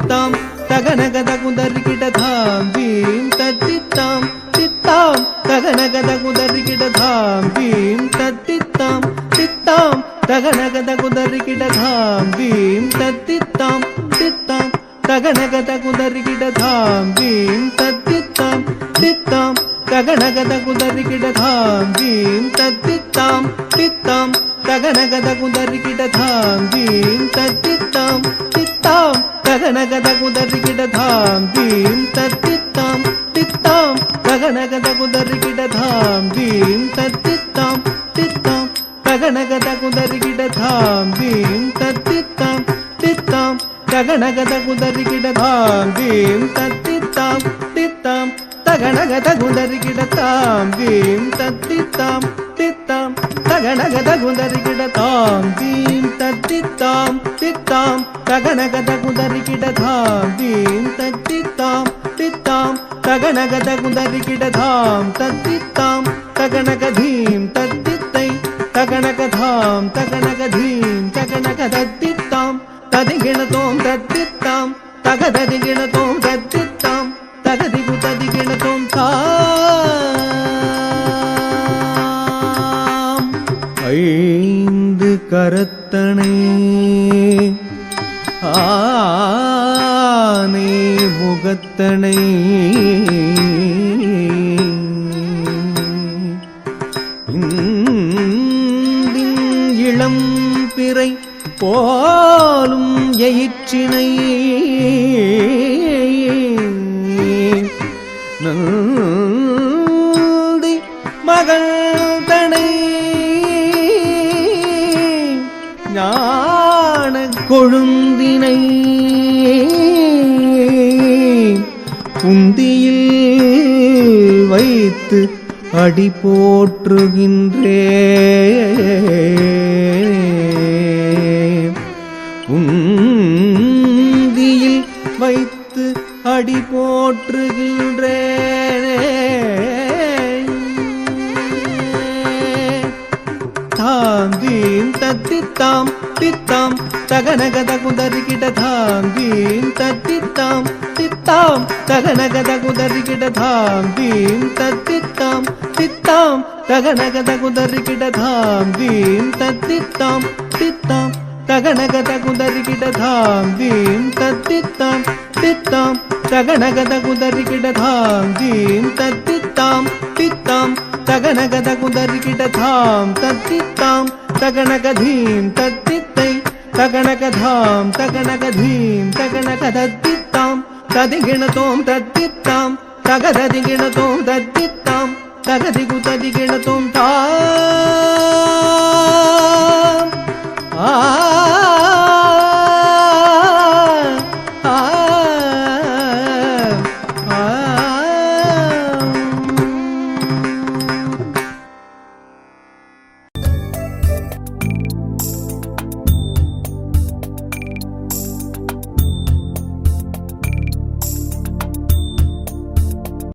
தித்தாம் தகனகத குதறிகிடதாம் தீம் தத்தித்தாம் தித்தாம் தகனகத குதறிகிடதாம் தீம் தத்தித்தாம் தித்தாம் தகனகத குதறிகிடதாம் தீம் தத்தித்தாம் தித்தாம் தகனகத குதறிகிடதாம் தீம் தத்தித்தாம் தித்தாம் தகனகத குதறிகிடதாம் தீம் தத்தித்தாம் தித்தாம் தகனகத குதறிகிடதாம் தீம் தத்தித்தாம் தித்தாம் தகனகத குதறிகிடதாம் தீம் தத்தித்தாம் தித்தாம் தகனகத குதறிகிடதாம் தீம் தத்தித்தாம் தித்தாம் தகனகத குதறிகிடதாம் தீம் தத்தித்தாம் தித்தாம் தகனகத குதறிகிடதாம் தீம் தத்தித்தாம் தித்தாம் தகனகத குதறிகிடதாம் தீம் தத்தித்தாம் தித்தாம் தகனகத குதறிகிடதாம் தீம் தத்தித்தாம் தித்தாம் தகனகத குதறிகிடதாம் தீம் தத்தித்தாம் தித்தாம் தகனகத குதறிகிடதாம் தத்தித்தாம் தகனகதீம் தத்தித்தை தகனகதாம் தகனகதீம் தகனகதத்தித்தாம் ததிகிணதோம் தத்தித்தாம் தகததிகிணதோம் தத்தித்தாம் தகதிகு ததிகிணதோம் தாம் ஐந்து கரத்தனை ஆனை முகத்தனை இளம் பிறை போலும் எயிற்றினை நந்தி மகள் தனை ஞான கொழுந்தினை புந்தியில் வைத்து அடி போற்றுகின்றே புந்தியில் வைத்து அடி போற்றுகின்றேனே தாம் தீம் தத்தித்தாம் தித்தாம் தகனகத குதறிகிடதாம் தீம் தத்தித்தாம் தித்தாம் தகனகத குதறிகிடதாம் தீம் தத்தித்தாம் தித்தாம் தகனகத குதறிகிடதாம் தீம் தத்தித்தாம் தித்தாம் தகனகத குதறிகிடதாம் தீம் தத்தித்தாம் தித்தாம் தகனகத குதறிகிடதாம் தீம் தத்தித்தாம் தித்தாம் தகனகத குதறிகிடதாம் தத்தித்தாம் தகனகதீம் தத்தித்தை தகனகதாம் தகனகதீம் தகனகதத்தித்தாம் ததிகிணதோம் தத்தித்தாம் தகததிகிணதோம் தத்தித்தாம் தகதிகு ததிகிணதோம் தாம்